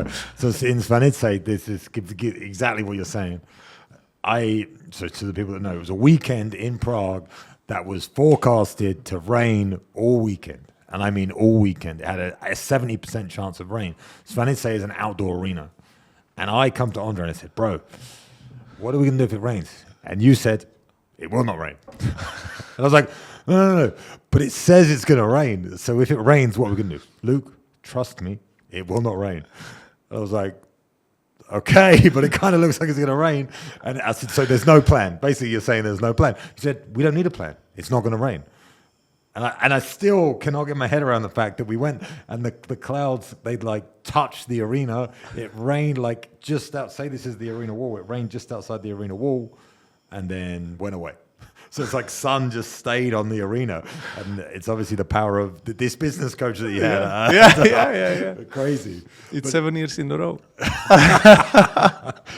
right. So in Svanitse, this is exactly what you're saying. So to the people that know, it was a weekend in Prague that was forecasted to rain all weekend. And I mean all weekend. It had a 70% chance of rain. Svanitse is an outdoor arena. And I come to Ondrej and I said, bro, what are we going to do if it rains? And you said, it will not rain. And I was like, no. But it says it's going to rain. So if it rains, what are we going to do? Luke, trust me, it will not rain. I was like, okay, but it kind of looks like it's going to rain. And I said, so there's no plan. Basically, you're saying there's no plan. He said, we don't need a plan. It's not going to rain. And I still cannot get my head around the fact that we went and the clouds, they'd like touched the arena. It rained like just outside, this is the arena wall. It rained just outside the arena wall and then went away. So it's like sun just stayed on the arena. And it's obviously the power of this business coach that you had. Yeah. Crazy. It's 7 years in a row.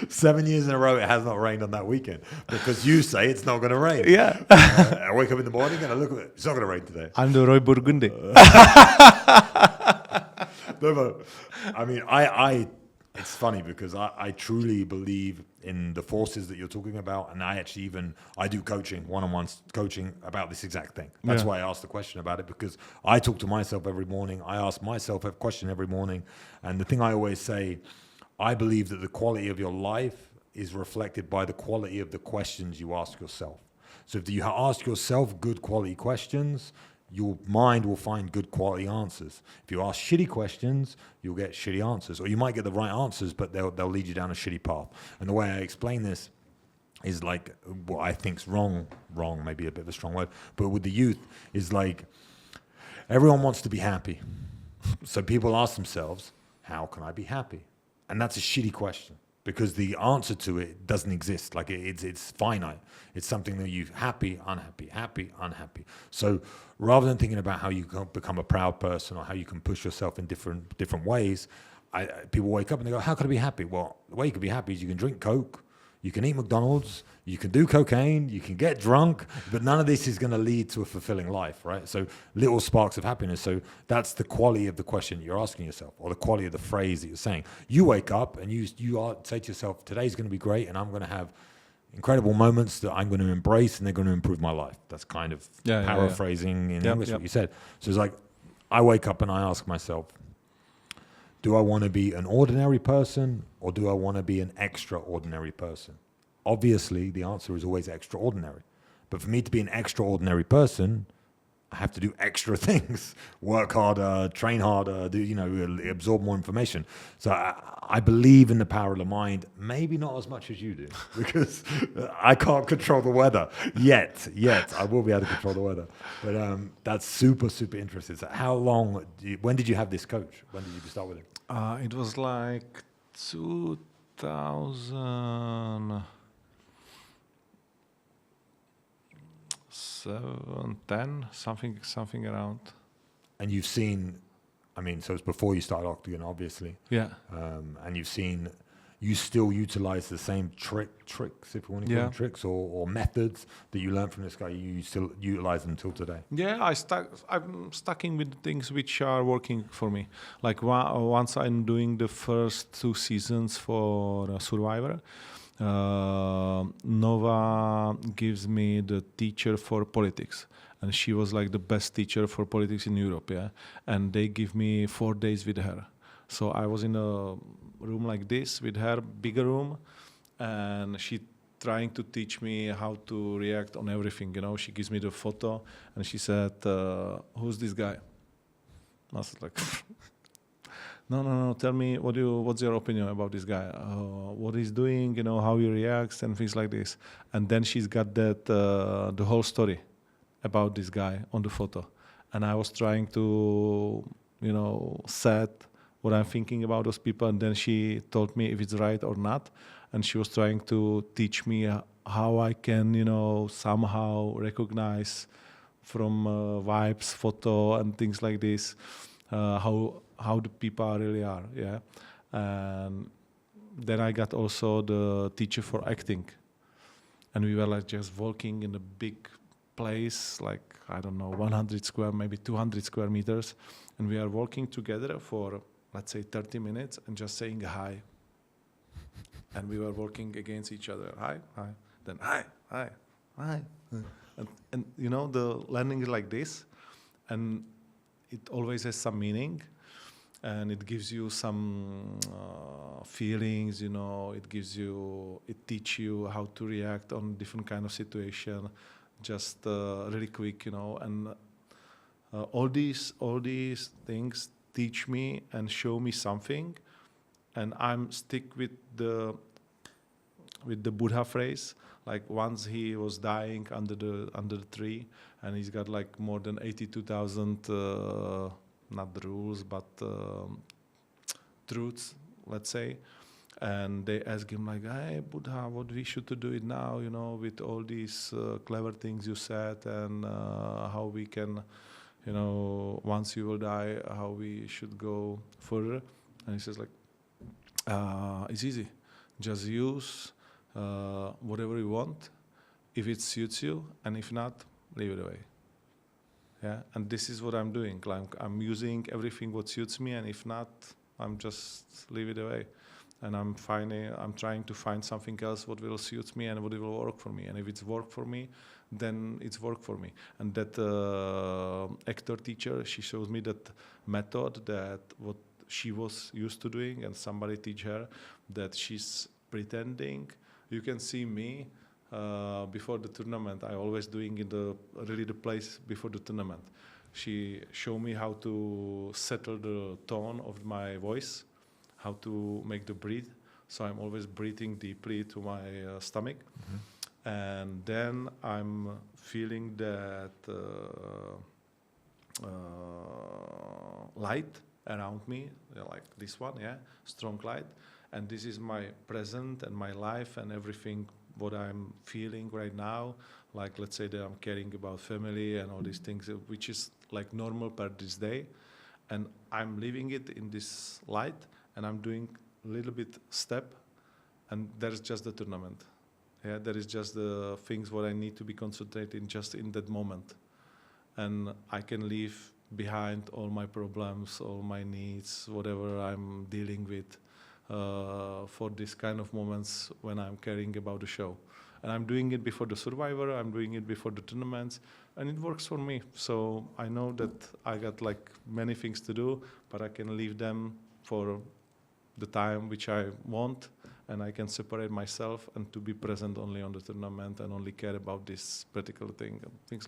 7 years in a row, it has not rained on that weekend because you say it's not going to rain. Yeah. I wake up in the morning and I look at it. It's not going to rain today. I'm the Roy Burgundy. No, but I mean, it's funny because I truly believe in the forces that you're talking about. And I do coaching, one-on-one coaching about this exact thing. That's why I asked the question about it, because I talk to myself every morning. I ask myself a question every morning. And the thing I always say, I believe that the quality of your life is reflected by the quality of the questions you ask yourself. So if you ask yourself good quality questions, your mind will find good quality answers. If you ask shitty questions, you'll get shitty answers. Or you might get the right answers, but they'll lead you down a shitty path. And the way I explain this is like what I think's wrong, maybe a bit of a strong word, but with the youth is like everyone wants to be happy. So people ask themselves, how can I be happy? And that's a shitty question because the answer to it doesn't exist. Like it's finite. It's something that you happy, unhappy. So rather than thinking about how you can become a proud person or how you can push yourself in different ways, people wake up and they go, how can I be happy? Well, the way you can be happy is you can drink Coke, you can eat McDonald's, you can do cocaine, you can get drunk, but none of this is going to lead to a fulfilling life, right? So little sparks of happiness. So that's the quality of the question you're asking yourself, or the quality of the phrase that you're saying. You wake up and you say to yourself, today's going to be great and I'm going to have incredible moments that I'm going to embrace and they're going to improve my life. That's kind of paraphrasing in English what you said. So it's like, I wake up and I ask myself, do I want to be an ordinary person or do I want to be an extraordinary person? Obviously, the answer is always extraordinary. But for me to be an extraordinary person, I have to do extra things, work harder, train harder, absorb more information. So I believe in the power of the mind, maybe not as much as you do, because I can't control the weather yet. I will be able to control the weather. But that's super, super interesting. So when did you have this coach? When did you start with him? It was like 2007, 10, something around. And you've seen, so it's before you started Octagon, obviously. Yeah. And you still utilize the same tricks, if you want to call them tricks, or methods that you learned from this guy. You still utilize them till today. Yeah, I'm sticking with things which are working for me. Like once I'm doing the first 2 seasons for Survivor, Nova gives me the teacher for politics. And she was like the best teacher for politics in Europe, And they give me 4 days with her. So I was in a room like this with her, bigger room, and she trying to teach me how to react on everything. She gives me the photo, and she said, "Who's this guy?" I was like, "No. Tell me what's your opinion about this guy? What he's doing? How he reacts and things like this." And then she's got that the whole story about this guy on the photo, and I was trying to set what I'm thinking about those people, and then she told me if it's right or not, and she was trying to teach me how I can somehow recognize from vibes, photo, and things like this, how the people really are, and then I got also the teacher for acting, and we were like just walking in a big place, like I don't know, 100 square, maybe 200 square meters, and we are walking together for let's say 30 minutes and just saying hi. And we were working against each other. Hi, hi. Then hi, hi, hi. And you know, the learning is like this. And it always has some meaning. And it gives you some feelings, you know, it teaches you how to react on different kind of situation, just really quick, you know. And all these things teach me and show me something. And I'm stick with the Buddha phrase. Like once he was dying under the tree, and he's got like more than 82,000 not the rules but truths, let's say. And they ask him like, "Hey Buddha, what we should to do it now? You know, with all these clever things you said, and how we can, you know, once you will die, how we should go further." And he says like, "It's easy. Just use whatever you want, if it suits you, and if not, leave it away." Yeah, and this is what I'm doing. Like I'm using everything what suits me, and if not, I'm just leave it away. And I'm trying to find something else what will suit me and what will work for me. And if it's work for me, then it's work for me. And that actor teacher, she shows me that method, that what she was used to doing, and somebody teach her that she's pretending. You can see me before the tournament. I always doing in the place before the tournament. She showed me how to settle the tone of my voice, how to make the breathe. So I'm always breathing deeply to my stomach. Mm-hmm. And then I'm feeling that light around me, like this one, yeah, strong light. And this is my present and my life and everything what I'm feeling right now. Like, let's say that I'm caring about family and all these things, which is like normal per this day. And I'm living it in this light, and I'm doing a little bit step, and there's just the tournament. Yeah, there is just the things what I need to be concentrating just in that moment. And I can leave behind all my problems, all my needs, whatever I'm dealing with for this kind of moments when I'm caring about the show. And I'm doing it before the Survivor, I'm doing it before the tournaments, and it works for me. So I know that I got like many things to do, but I can leave them for the time which I want, and I can separate myself and to be present only on the tournament and only care about this particular thing, things like